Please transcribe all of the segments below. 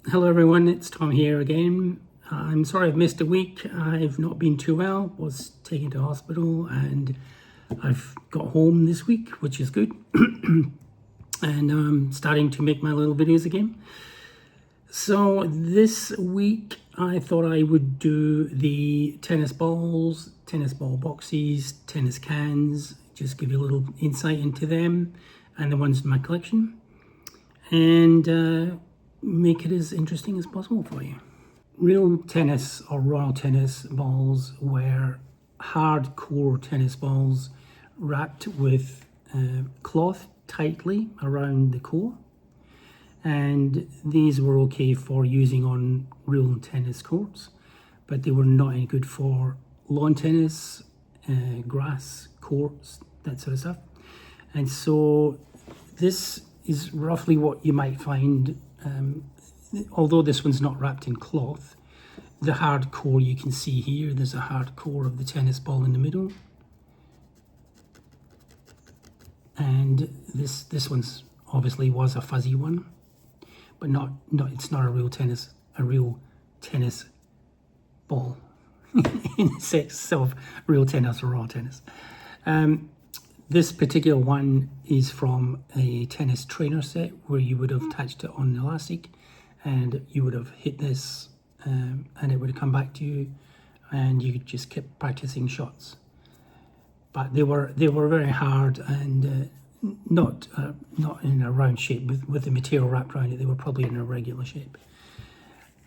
Hello everyone, it's Tom here again. I'm sorry I've missed a week. I've not been too well, was taken to hospital, and I've got home this week, which is good. And I'm starting to make my little videos again. So this week I thought I would do the tennis balls, tennis ball boxies, tennis cans, just give you a little insight into them and the ones in my collection, and make it as interesting as possible for you. Real tennis or royal tennis balls were hardcore tennis balls wrapped with cloth tightly around the core, and these were okay for using on real tennis courts, but they were not any good for lawn tennis, grass courts, that sort of stuff. And so this is roughly what you might find. Although this one's not wrapped in cloth, the hard core you can see here, there's a hard core of the tennis ball in the middle. And this one's obviously was a fuzzy one, but it's not a real tennis ball in the sense of real tennis or raw tennis. This particular one is from a tennis trainer set where you would have attached it on an elastic and you would have hit this and it would have come back to you and you just kept practicing shots. But they were very hard and not in a round shape with the material wrapped around it. They were probably in a regular shape.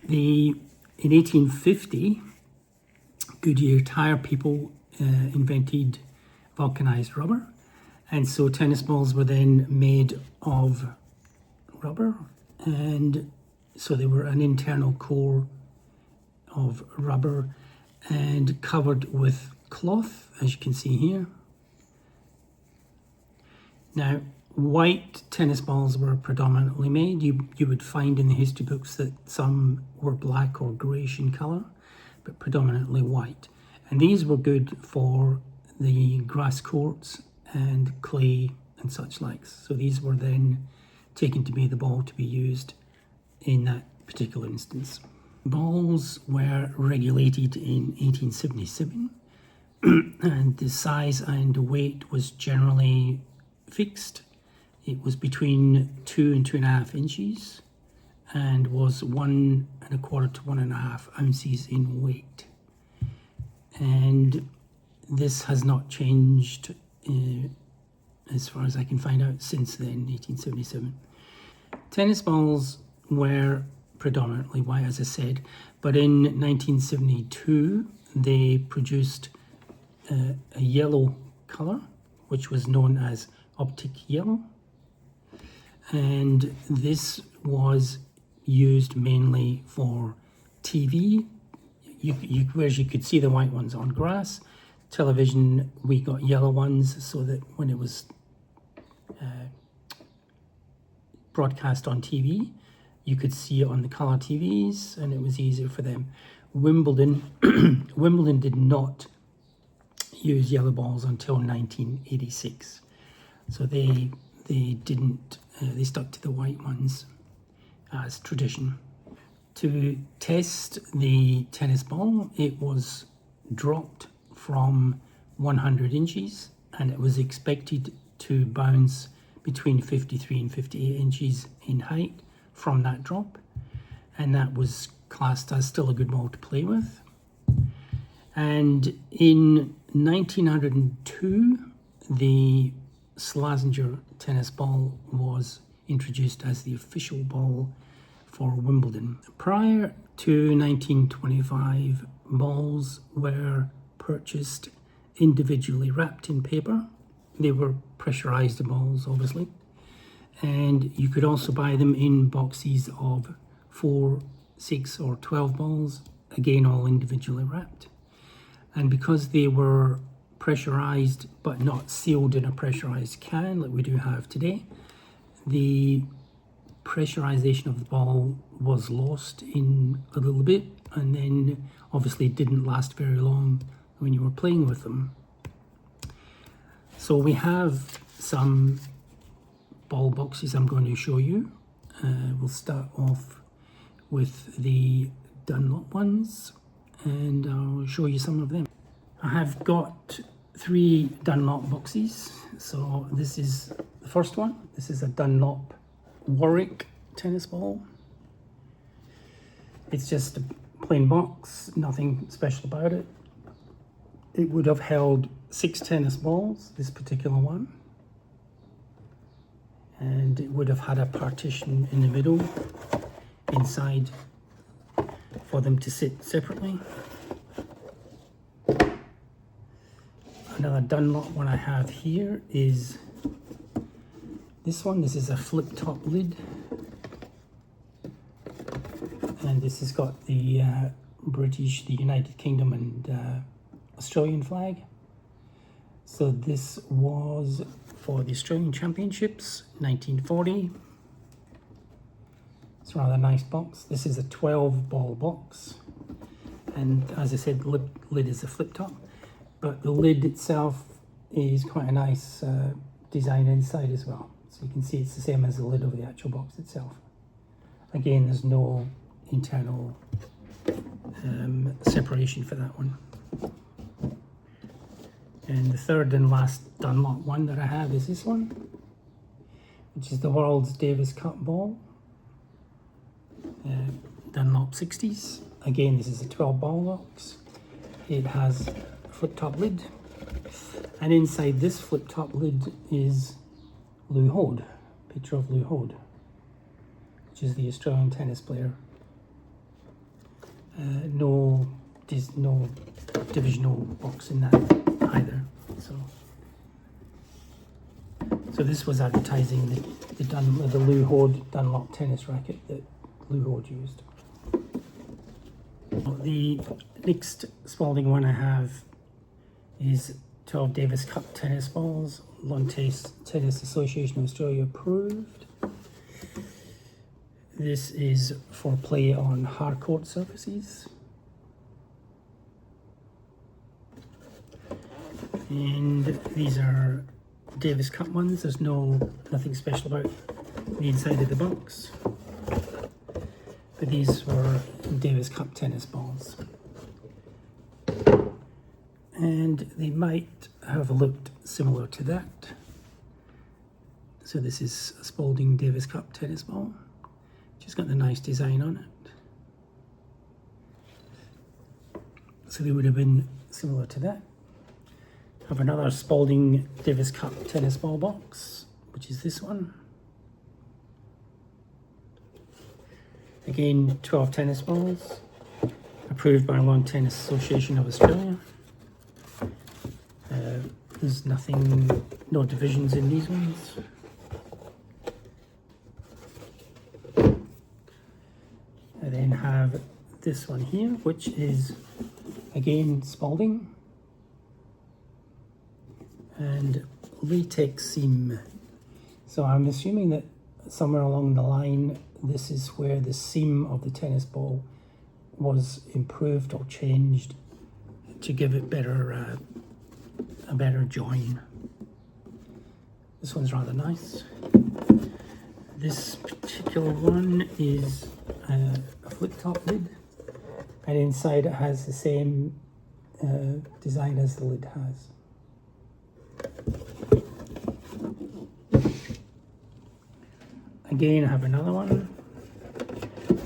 In 1850, Goodyear tire people invented vulcanized rubber, and so tennis balls were then made of rubber, and so they were an internal core of rubber and covered with cloth, as you can see here. Now, white tennis balls were predominantly made. You would find in the history books that some were black or greyish in colour, but predominantly white. And these were good for the grass courts and clay and such likes. So these were then taken to be the ball to be used in that particular instance. Balls were regulated in 1877 and the size and weight was generally fixed. It was between 2 and 2.5 inches and was 1 1/4 to 1.5 ounces in weight. And this has not changed as far as I can find out since then, 1877. Tennis balls were predominantly white, as I said, but in 1972 they produced a yellow colour, which was known as optic yellow, and this was used mainly for TV. Whereas you could see the white ones on grass, television we got yellow ones so that when it was broadcast on TV you could see it on the colour TVs and it was easier for them. Wimbledon did not use yellow balls until 1986, so they didn't they stuck to the white ones as tradition. To test the tennis ball, it was dropped from 100 inches and it was expected to bounce between 53 and 58 inches in height from that drop, and that was classed as still a good ball to play with. And in 1902, the Slazenger tennis ball was introduced as the official ball for Wimbledon. Prior to 1925, balls were purchased individually wrapped in paper. They were pressurized balls, obviously, and you could also buy them in boxes of 4, 6 or 12 balls, again all individually wrapped. And because they were pressurized but not sealed in a pressurized can like we do have today, the pressurization of the ball was lost in a little bit, and then obviously it didn't last very long when you were playing with them. So we have some ball boxes I'm going to show you. We'll start off with the Dunlop ones, and I'll show you some of them. I have got 3 Dunlop boxes. So this is the first one. This is a Dunlop Warwick tennis ball. It's just a plain box, nothing special about it. It would have held 6 tennis balls, this particular one. And it would have had a partition in the middle, inside, for them to sit separately. Another Dunlop one I have here is this one. This is a flip top lid. And this has got the British, the United Kingdom and Australian flag. So this was for the Australian Championships, 1940. It's a rather nice box. This is a 12 ball box. And as I said, the lid is a flip top. But the lid itself is quite a nice design inside as well. So you can see it's the same as the lid of the actual box itself. Again, there's no internal separation for that one. And the third and last Dunlop one that I have is this one, which is the World's Davis Cup ball, Dunlop 60s. Again, this is a 12 ball box. It has a flip top lid, and inside this flip top lid is Lou Hode, picture of Lou Hode, which is the Australian tennis player. No divisional box in that either. So this was advertising the Lou Hode Dunlop tennis racket that Lou Hode used. The next Spalding one I have is 12 Davis Cup tennis balls, Lawn Tennis Association of Australia approved. This is for play on hard court surfaces. And these are Davis Cup ones. There's nothing special about the inside of the box. But these were Davis Cup tennis balls. And they might have looked similar to that. So this is a Spalding Davis Cup tennis ball. Just got the nice design on it. So they would have been similar to that. I have another Spalding Davis Cup tennis ball box, which is this one. Again, 12 tennis balls, approved by Lawn Tennis Association of Australia. There's no divisions in these ones. I then have this one here, which is again Spalding and latex seam. So I'm assuming that somewhere along the line, this is where the seam of the tennis ball was improved or changed to give it a better join. This one's rather nice. This particular one is a flip top lid, and inside it has the same design as the lid has. Again, I have another one,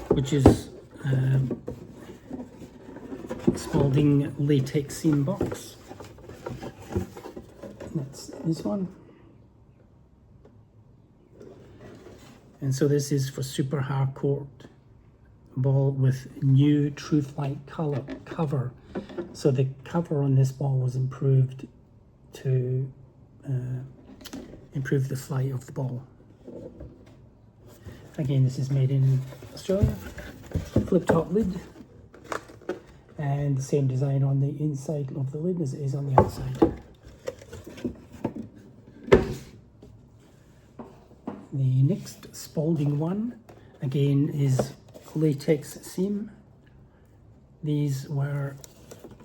which is Spalding latex seam box. That's this one. And so this is for super hard court ball with new Truth Light cover. So the cover on this ball was improved to improve the flight of the ball. Again, this is made in Australia. Flip top lid, and the same design on the inside of the lid as it is on the outside. The next Spalding one, again, is latex seam. These were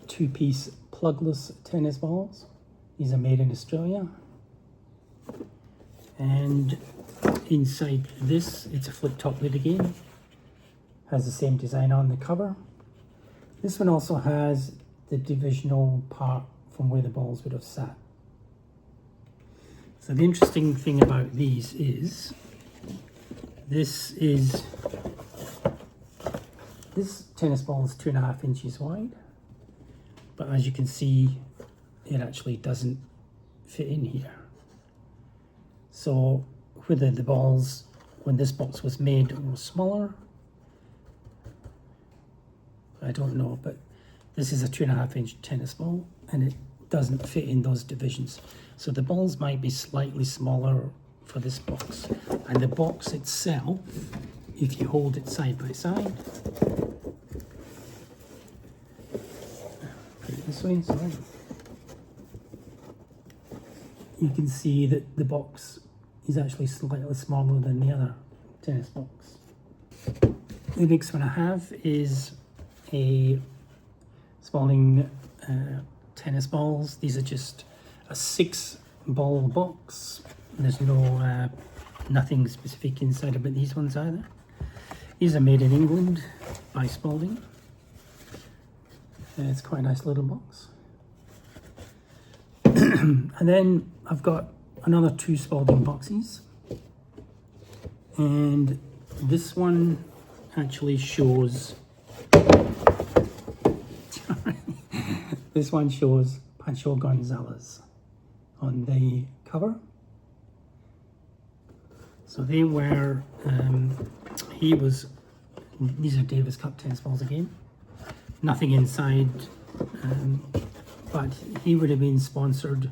2-piece plugless tennis balls. These are made in Australia. And inside this, it's a flip top lid again. has the same design on the cover. This one also has the divisional part from where the balls would have sat. So the interesting thing about these is, this tennis ball is 2.5 inches wide, but as you can see, it actually doesn't fit in here. So whether the balls, when this box was made, were smaller, I don't know, but this is a 2.5 inch tennis ball and it doesn't fit in those divisions. So the balls might be slightly smaller for this box. And the box itself, if you hold it side by side, put it this way, sorry, you can see that the box is actually slightly smaller than the other tennis box. The next one I have is a Spalding tennis balls. These are just a 6-ball box. There's no nothing specific inside about these ones either. These are made in England by Spalding. It's quite a nice little box. And then I've got another 2 Spalding boxes, and this one actually shows this one shows Pancho Gonzalez on the cover. So they were these are Davis Cup tennis balls again, nothing inside, but he would have been sponsored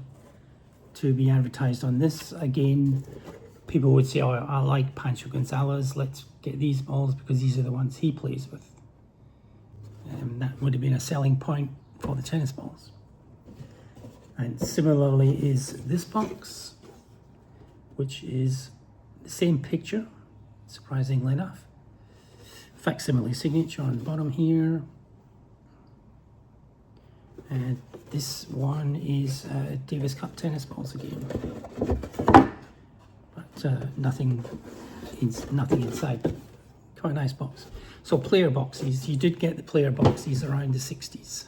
to be advertised on this. Again, people would say, oh, I like Pancho Gonzalez, let's get these balls because these are the ones he plays with. That would have been a selling point for the tennis balls. And similarly is this box, which is the same picture, surprisingly enough. Facsimile signature on the bottom here. And this one is Davis Cup tennis balls again, but nothing inside. But quite a nice box. So player boxes, you did get the player boxes around the 60s,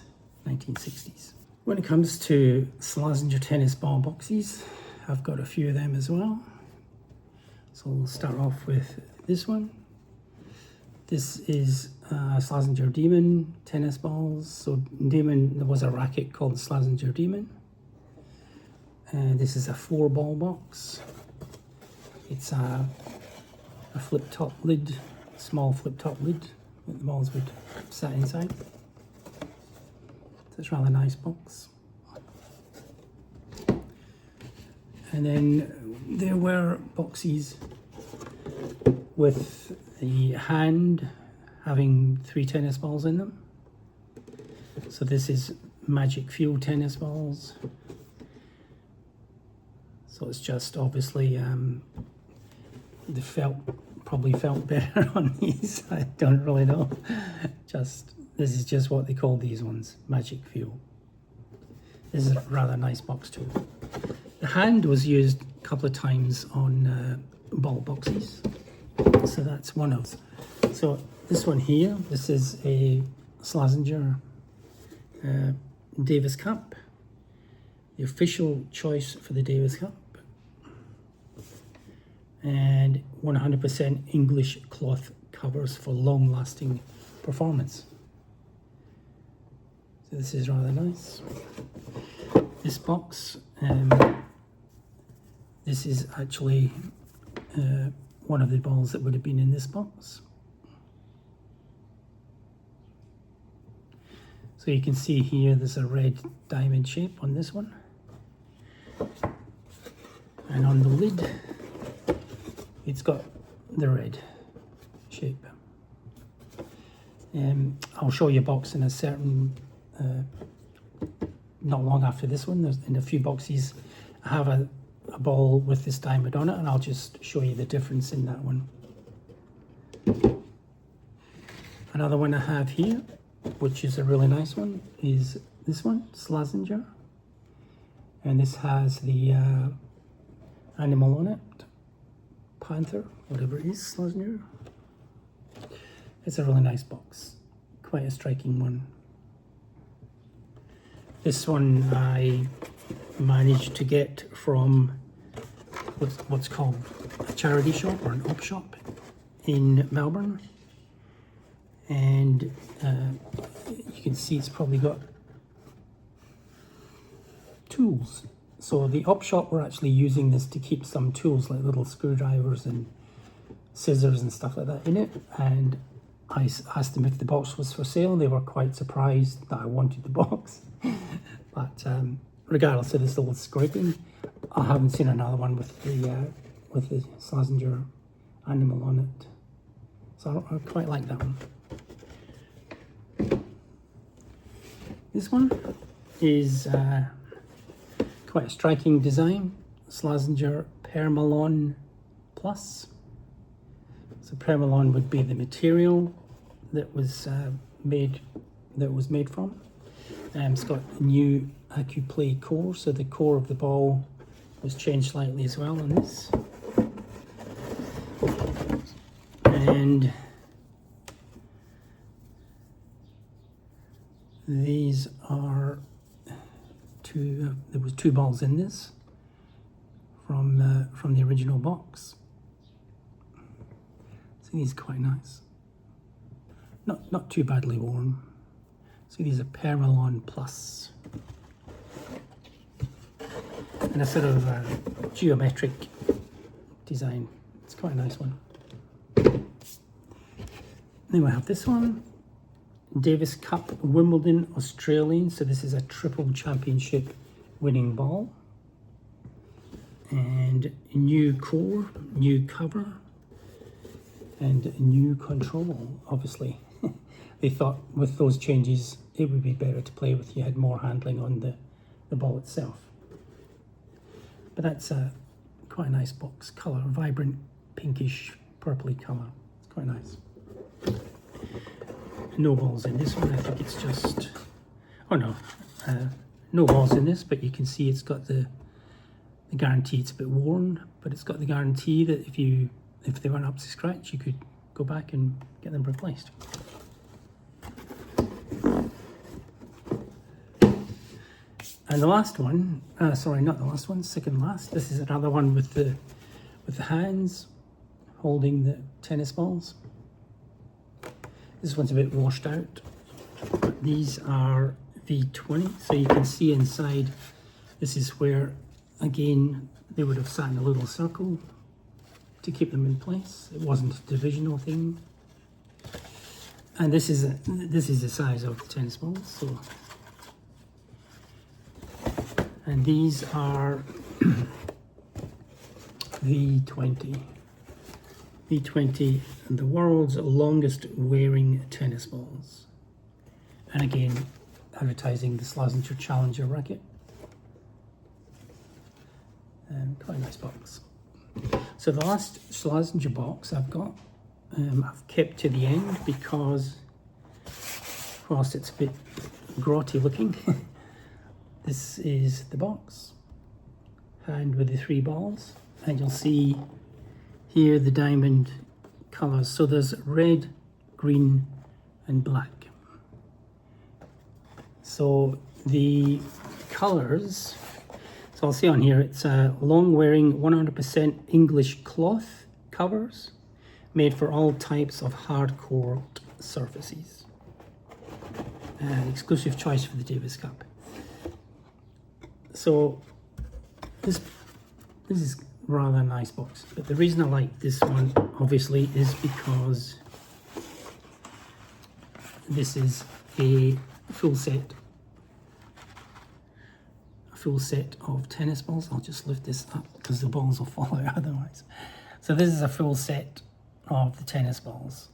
1960s. When it comes to Slazenger tennis ball boxes, I've got a few of them as well. So we'll start off with this one. This is Slazenger Demon tennis balls. So Demon, there was a racket called Slazenger Demon. And this is a 4-ball box. It's a flip-top lid, small flip-top lid that the balls would sit inside. So it's a rather nice box. And then there were boxes with the hand having 3 tennis balls in them. So this is Magic Field tennis balls. So it's just obviously probably felt better on these. I don't really know. This is just what they call these ones, Magic Field. This is a rather nice box too. The hand was used a couple of times on ball boxes. So that's one of. So this one here, this is a Slazenger Davis Cup, the official choice for the Davis Cup, and 100% English cloth covers for long-lasting performance. So this is rather nice. This box, this is actually one of the balls that would have been in this box. So you can see here there's a red diamond shape on this one. And on the lid, it's got the red shape. I'll show you a box in a certain, not long after this one. There's in a few boxes I have a ball with this diamond on it, and I'll just show you the difference in that one. Another one I have here, which is a really nice one, is this one, Slazenger. And this has the animal on it, panther, whatever it is, Slazenger. It's a really nice box, quite a striking one. This one I managed to get from what's called a charity shop or an op shop in Melbourne, and you can see it's probably got tools. So the op shop were actually using this to keep some tools like little screwdrivers and scissors and stuff like that in it, and I asked them if the box was for sale. They were quite surprised that I wanted the box. But regardless of this little scraping, I haven't seen another one with the Slazenger animal on it. So I quite like that one. This one is quite a striking design. Slazenger Permalon Plus. So Permalon would be the material that was made from. It's got a new AccuPlay core, so the core of the ball was changed slightly as well on this. And these are there was two balls in this from the original box. So these are quite nice. Not too badly worn. So these are Permalon Plus. And a sort of geometric design. It's quite a nice one. Then we have this one. Davis Cup Wimbledon Australian. So this is a triple championship winning ball. And new core, new cover, and new control, obviously. They thought with those changes it would be better to play with. You had more handling on the ball itself. But that's quite a nice box colour, vibrant pinkish purpley colour. It's quite nice. No balls in this one. I think it's just, oh no, no balls in this, but you can see it's got the guarantee. It's a bit worn, but it's got the guarantee that if they weren't up to scratch, you could go back and get them replaced. And the last one, sorry, not the last one, second last. This is another one with the hands holding the tennis balls. This one's a bit washed out. These are V20, so you can see inside. This is where, again, they would have sat in a little circle to keep them in place. It wasn't a divisional thing. And this is the size of the tennis balls. So, and these are V20. V20, the world's longest wearing tennis balls. And again, advertising the Slazenger Challenger racket. And quite a nice box. So the last Slazenger box I've got, I've kept to the end because whilst it's a bit grotty looking, this is the box, hand with the three balls, and you'll see here the diamond colours. So there's red, green and black. So the colours, so I'll see on here, it's long wearing 100% English cloth covers made for all types of hardcore surfaces. Exclusive choice for the Davis Cup. So this is rather a nice box, but the reason I like this one obviously is because this is a full set of tennis balls. I'll just lift this up because the balls will fall out otherwise. So this is a full set of the tennis balls.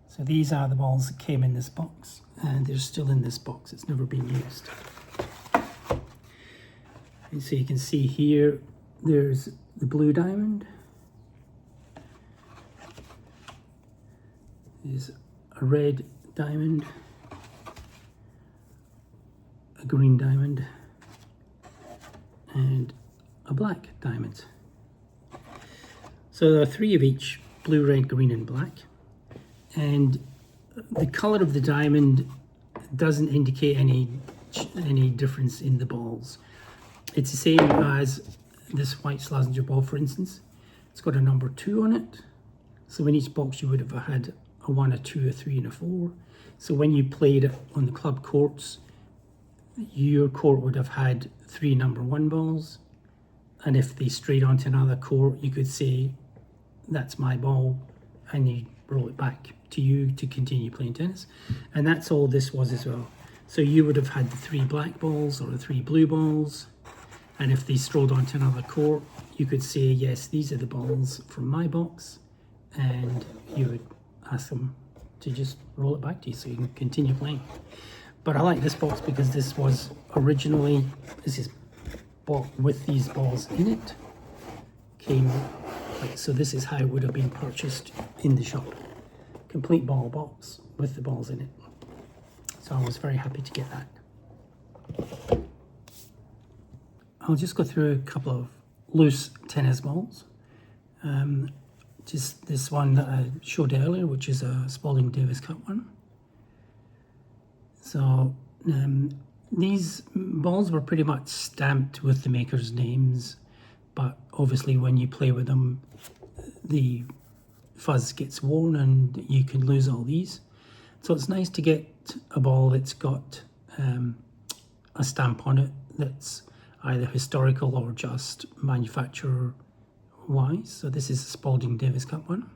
So these are the balls that came in this box, and they're still in this box. It's never been used. And so you can see here, there's the blue diamond. There's a red diamond, a green diamond, and a black diamond. So there are 3 of each, blue, red, green and black. And the colour of the diamond doesn't indicate any difference in the balls. It's the same as this white Slazenger ball, for instance. It's got a number 2 on it. So in each box you would have had a 1, a 2, a 3 and a 4. So when you played on the club courts, your court would have had 3 number 1 balls. And if they strayed onto another court, you could say, that's my ball, and you roll it back to you to continue playing tennis. And that's all this was as well. So you would have had the 3 black balls or the 3 blue balls. And if they strolled onto another court, you could say, yes, these are the balls from my box. And you would ask them to just roll it back to you so you can continue playing. But I like this box because this was originally, this is bought with these balls in it. So this is how it would have been purchased in the shop. Complete ball box with the balls in it. So I was very happy to get that. I'll just go through a couple of loose tennis balls. Just this one that I showed earlier, which is a Spalding Davis Cup one. So these balls were pretty much stamped with the maker's names, but obviously when you play with them, the fuzz gets worn and you can lose all these. So it's nice to get a ball that's got a stamp on it that's either historical or just manufacturer wise. So this is a Spalding Davis Cup one.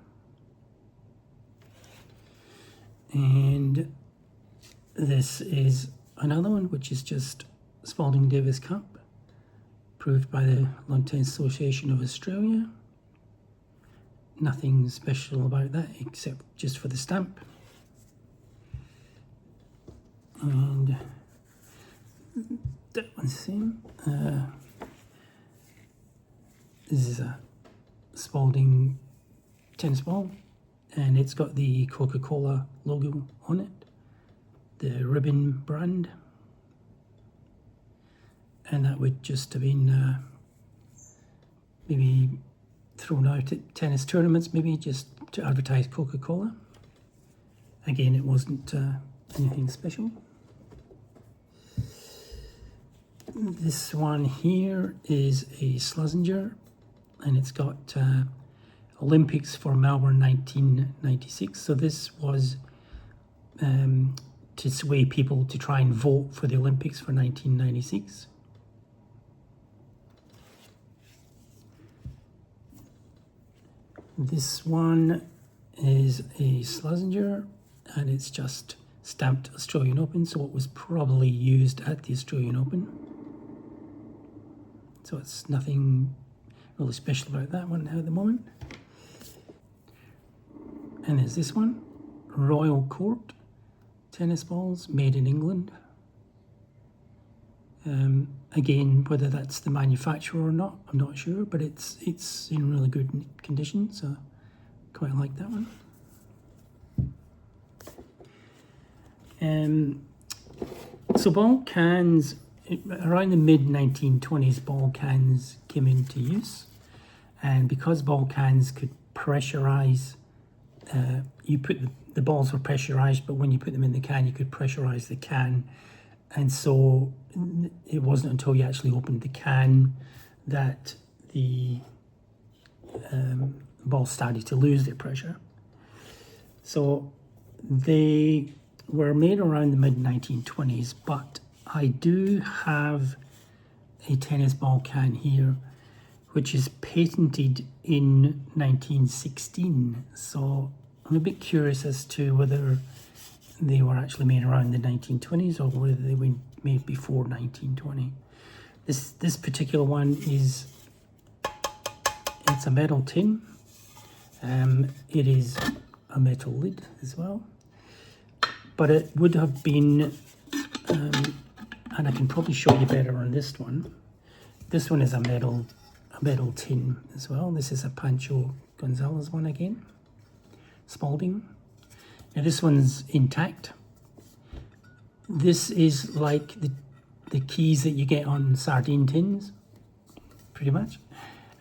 And this is another one, which is just Spalding Davis Cup, approved by the Lawn Tennis Association of Australia. Nothing special about that except just for the stamp. And that one's the same. This is a Spalding tennis ball, and it's got the Coca-Cola logo on it, the ribbon brand, and that would just have been maybe thrown out at tennis tournaments, maybe just to advertise Coca-Cola. Again, it wasn't anything special. This one here is a Slazenger, and it's got Olympics for Melbourne 1996. So this was to sway people to try and vote for the Olympics for 1996. This one is a Slazenger, and it's just stamped Australian Open, so it was probably used at the Australian Open. So it's nothing really special about that one at the moment. And there's this one, Royal Court tennis balls made in England. Again, whether that's the manufacturer or not, I'm not sure, but it's in really good condition, so quite like that one. So ball cans, around the mid-1920s, ball cans came into use, and because ball cans could pressurize, you put the balls were pressurized, but when you put them in the can, you could pressurize the can. And so it wasn't until you actually opened the can that the balls started to lose their pressure. So they were made around the mid-1920s, but I do have a tennis ball can here, which is patented in 1916. So I'm a bit curious as to whether they were actually made around the 1920s or whether they were made before 1920. This particular one it's a metal tin. It is a metal lid as well, but it would have been, and I can probably show you better on this one. This one is a metal tin as well. This is a Pancho Gonzalez one again, Spalding. Now this one's intact. This is like the keys that you get on sardine tins, pretty much.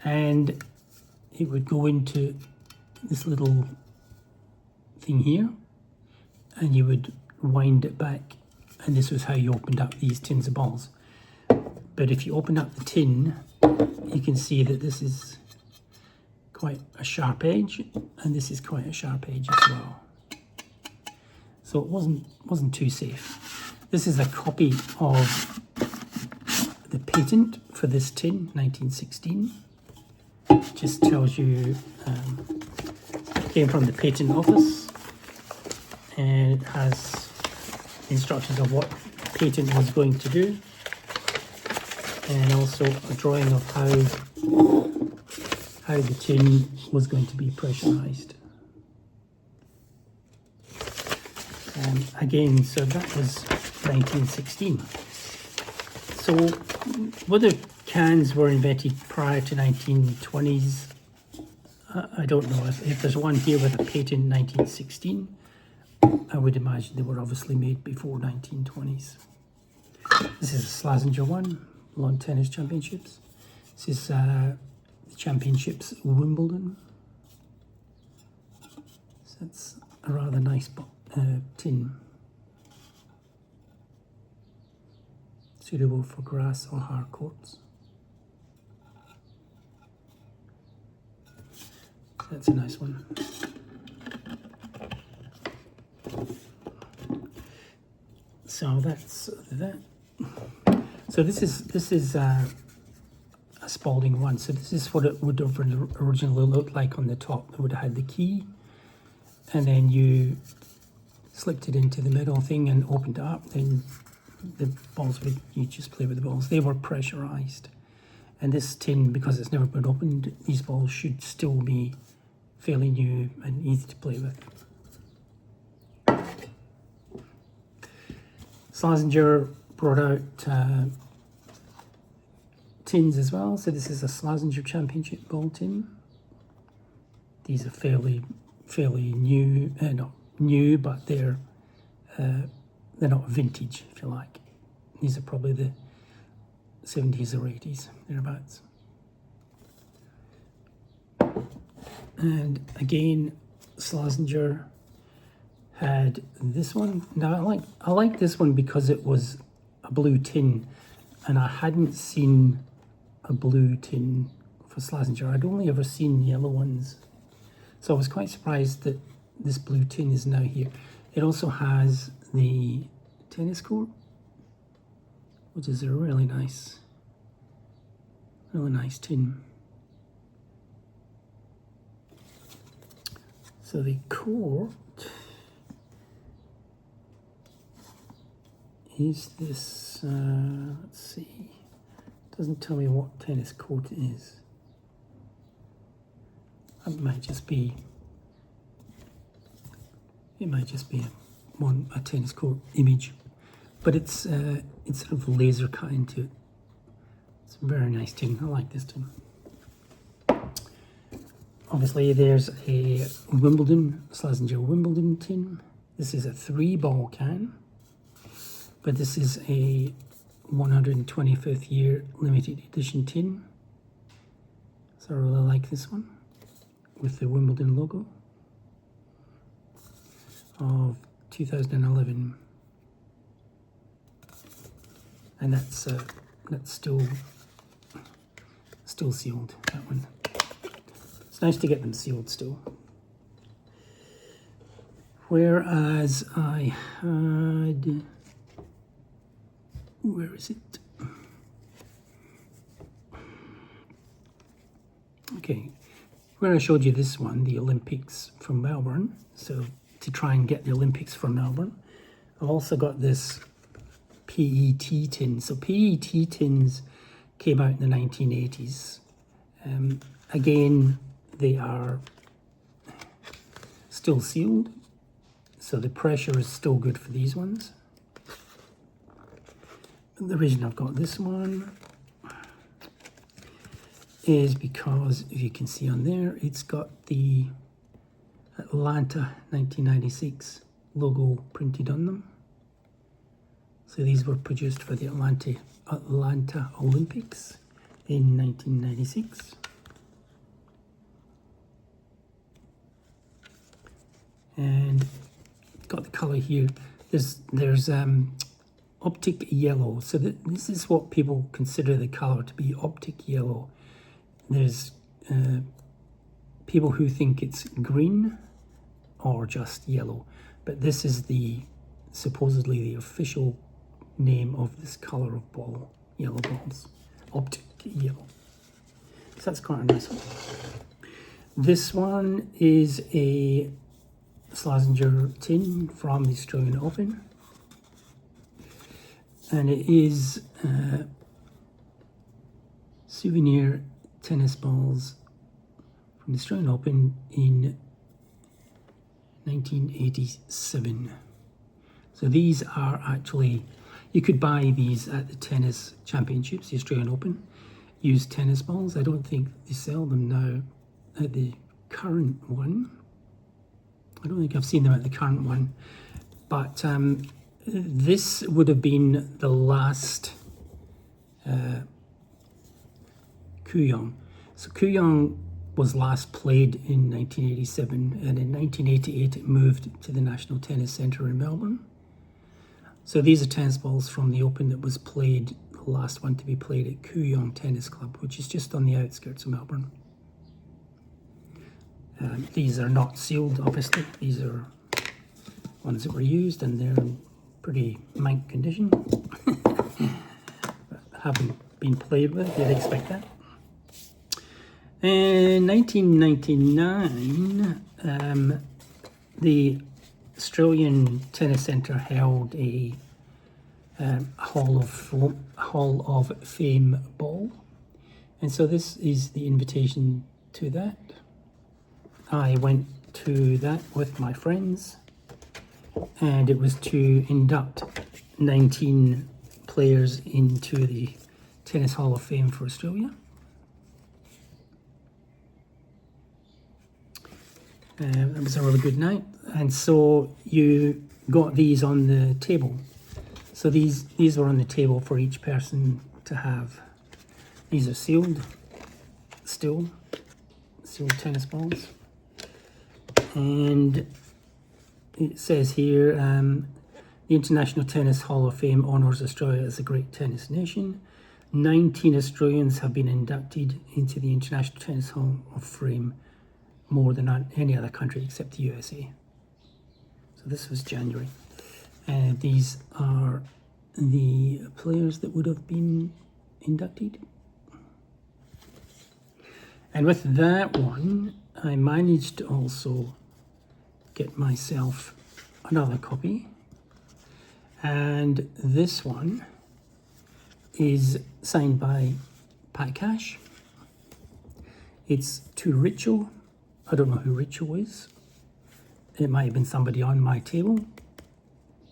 And it would go into this little thing here, and you would wind it back, and this was how you opened up these tins of balls. But if you open up the tin, you can see that this is quite a sharp edge, and this is quite a sharp edge as well. So it wasn't too safe. This is a copy of the patent for this tin, 1916. Just tells you it came from the patent office, and it has instructions of what patent was going to do, and also a drawing of how the tin was going to be pressurized. Again, so that was 1916. So whether cans were invented prior to 1920s, I don't know. If there's one here with a patent in 1916, I would imagine they were obviously made before 1920s. This is a Slazenger one, Lawn Tennis Championships. This is the Championships Wimbledon. So that's a rather nice tin. Suitable for grass or hard courts. That's a nice one. So that's that. So this is a Spalding one. So this is what it would have originally looked like on the top. It would have had the key, and then you slipped it into the middle thing and opened it up. Then the balls you just play with the balls. They were pressurized, and this tin, because it's never been opened, these balls should still be fairly new and easy to play with. Slazenger brought out tins as well. So this is a Slazenger Championship ball tin. These are fairly new, not new, but they're not vintage, if you like. These are probably the 70s or 80s, thereabouts. And again, Slazenger had this one. Now I like this one because it was a blue tin, and I hadn't seen a blue tin for Slazenger. I'd only ever seen yellow ones, so I was quite surprised that this blue tin is now here. It also has the tennis court, which is a really nice tin. So the court is this, let's see, doesn't tell me what tennis court it is. It might just be a tennis court image, but it's sort of laser cut into it. It's a very nice tin. I like this tin. Obviously, there's a Slazenger Wimbledon tin. This is a 3-ball can, but this is a 125th year limited edition tin. So I really like this one with the Wimbledon logo of 2011, and that's still sealed, that one. It's nice to get them sealed still. Whereas I had, where is it? Okay, where I showed you this one, the Olympics from Melbourne. So to try and get the Olympics from Melbourne, I've also got this PET tin. So PET tins came out in the 1980s. Again, they are still sealed, so the pressure is still good for these ones. The reason I've got this one is because, if you can see on there, it's got the Atlanta 1996 logo printed on them. So these were produced for the Atlanta Olympics in 1996. And got the color here. There's optic yellow. So this is what people consider the color to be, optic yellow. There's people who think it's green or just yellow, but this is supposedly the official name of this color of ball, yellow balls, optic yellow. So that's quite a nice one. This one is a Slazenger tin from the Australian Open, and it is souvenir tennis balls from the Australian Open in 1987. So these are actually, you could buy these at the tennis championships, the Australian Open, used tennis balls. I don't think they sell them now at the current one. I don't think I've seen them at the current one, but this would have been the last Kooyong. So Kooyong was last played in 1987, and in 1988 it moved to the National Tennis Centre in Melbourne. So these are tennis balls from the Open that was played, the last one to be played at Kooyong Tennis Club, which is just on the outskirts of Melbourne. These are not sealed, obviously. These are ones that were used, and they're in pretty mank condition. But having been played with, you'd expect that. In 1999, the Australian Tennis Centre held a Hall of Fame ball, and so this is the invitation to that. I went to that with my friends, and it was to induct 19 players into the Tennis Hall of Fame for Australia. It was a really good night, and so you got these on the table. So these were on the table for each person to have. These are sealed, still sealed tennis balls. And it says here, the International Tennis Hall of Fame honours Australia as a great tennis nation. 19 Australians have been inducted into the International Tennis Hall of Fame, more than any other country except the USA. So this was January. And these are the players that would have been inducted. And with that one, I managed to also get myself another copy, and this one is signed by Pat Cash. It's to Ritual. I don't know who Ritual is. It might have been somebody on my table,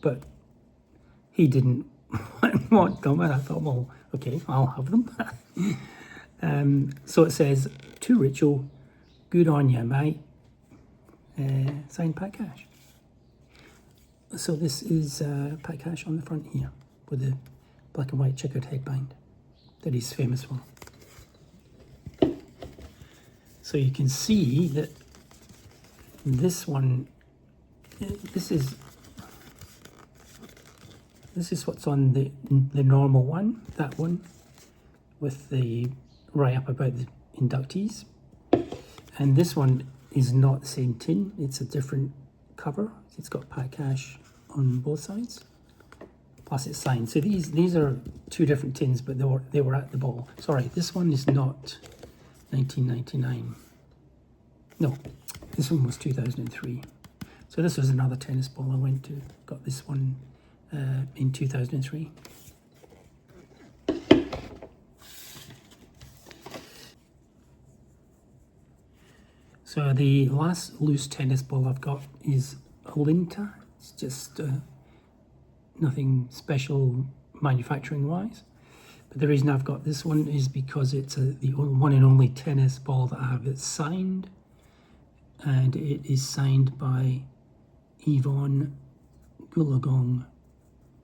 but he didn't want them, and I thought, well, okay, I'll have them. So it says, to Ritual, good on you, mate. Signed Pat Cash. So this is Pat Cash on the front here with the black and white checkered headband that he's famous for. So you can see that this one, this is what's on the normal one, that one, with the write-up about the inductees. And this one is not the same tin, it's a different cover. It's got Pat Cash on both sides, plus it's signed. So these are two different tins, but they were at the ball. Sorry, this one is not 1999. No, this one was 2003. So this was another tennis ball I went to. Got this one in 2003. So the last loose tennis ball I've got is Olinta. It's just nothing special manufacturing wise. But the reason I've got this one is because it's the one and only tennis ball that I have. It's signed, and it is signed by Yvonne Goolagong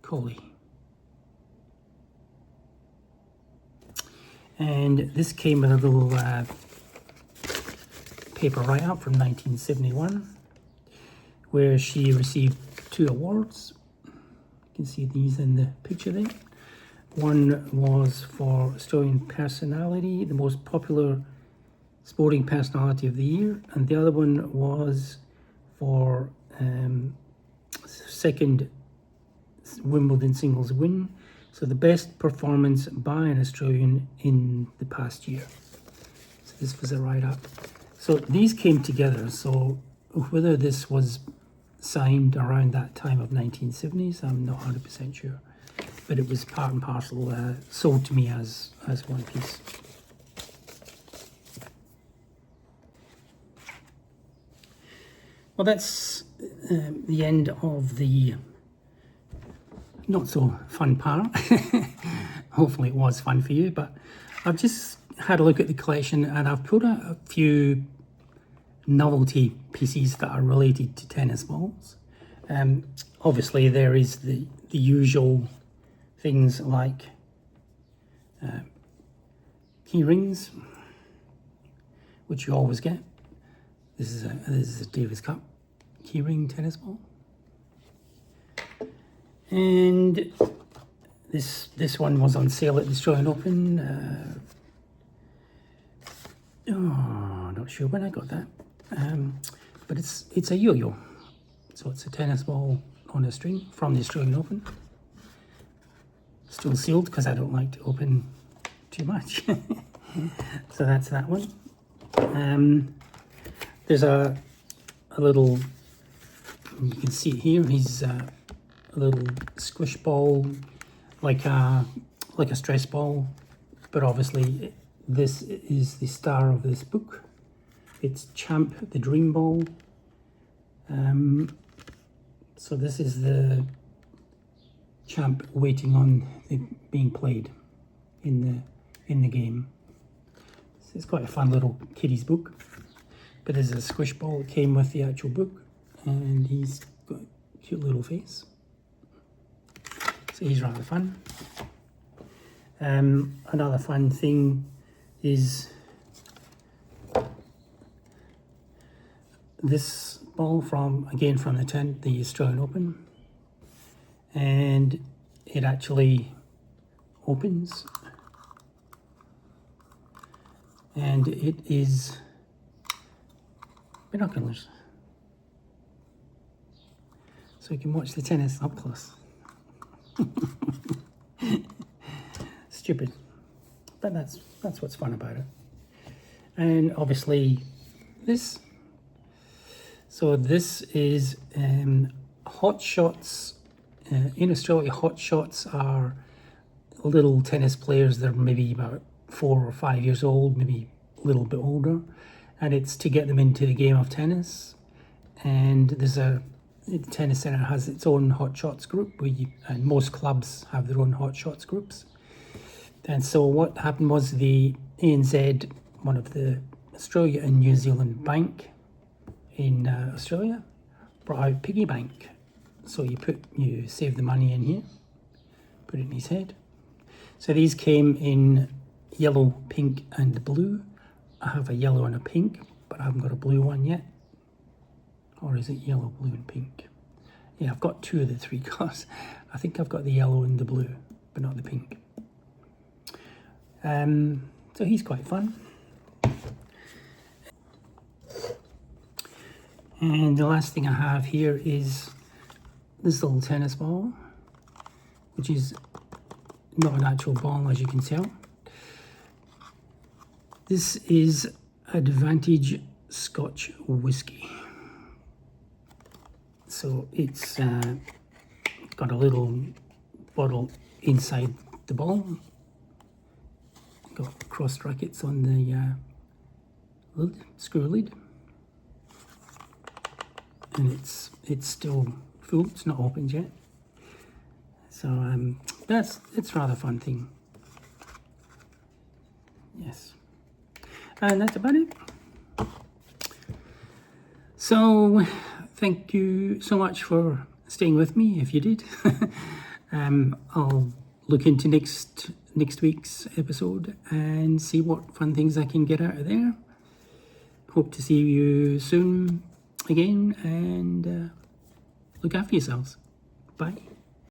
Colley. And this came with a little paper write-up from 1971, where she received 2 awards. You can see these in the picture there. One was for Australian Personality, the most popular sporting personality of the year, and the other one was for second Wimbledon singles win. So the best performance by an Australian in the past year. So this was a write-up. So these came together. So whether this was signed around that time of 1970s, I'm not 100% sure. But it was part and parcel, sold to me as one piece. Well, that's the end of the not so fun part. Hopefully it was fun for you, but I've just had a look at the collection and I've put a few novelty pieces that are related to tennis balls. Obviously there is the usual things like key rings, which you always get. This is a Davis Cup keyring tennis ball. And this one was on sale at the Australian Open. Not sure when I got that. But it's a yo-yo. So it's a tennis ball on a string from the Australian Open. Still sealed because I don't like to open too much. So that's that one. There's a little, you can see it here, he's a little squish ball, like a stress ball, but obviously this is the star of this book. It's Champ the Dream Ball. So this is the champ waiting on being played in the game. So it's quite a fun little kiddies book. But there's a squish ball that came with the actual book, and he's got a cute little face. So he's rather fun. Another fun thing is this ball from the Australian Open, and it actually opens, and it is binoculars, so you can watch the tennis up close. Stupid, but that's what's fun about it. And obviously this. So this is Hot Shots. In Australia, Hot Shots are little tennis players. They're maybe about 4 or 5 years old, maybe a little bit older. And it's to get them into the game of tennis. And the tennis centre has its own Hot Shots group, and most clubs have their own Hot Shots groups. And so what happened was the ANZ, one of the Australia and New Zealand Bank in Australia, brought out piggy bank. So you save the money in here, put it in his head. So these came in yellow, pink and blue. I have a yellow and a pink, but I haven't got a blue one yet. Or is it yellow, blue and pink? Yeah, I've got 2 of the 3 colours. I think I've got the yellow and the blue, but not the pink. So he's quite fun. And the last thing I have here is this little tennis ball, which is not an actual ball, as you can tell. This is Advantage Scotch Whiskey. So it's got a little bottle inside the ball. Got cross brackets on the lid, screw lid. And it's still full, it's not opened yet. So it's rather fun thing. Yes. And that's about it. So thank you so much for staying with me, if you did. I'll look into next week's episode and see what fun things I can get out of there. Hope to see you soon again, and Look after yourselves. Bye.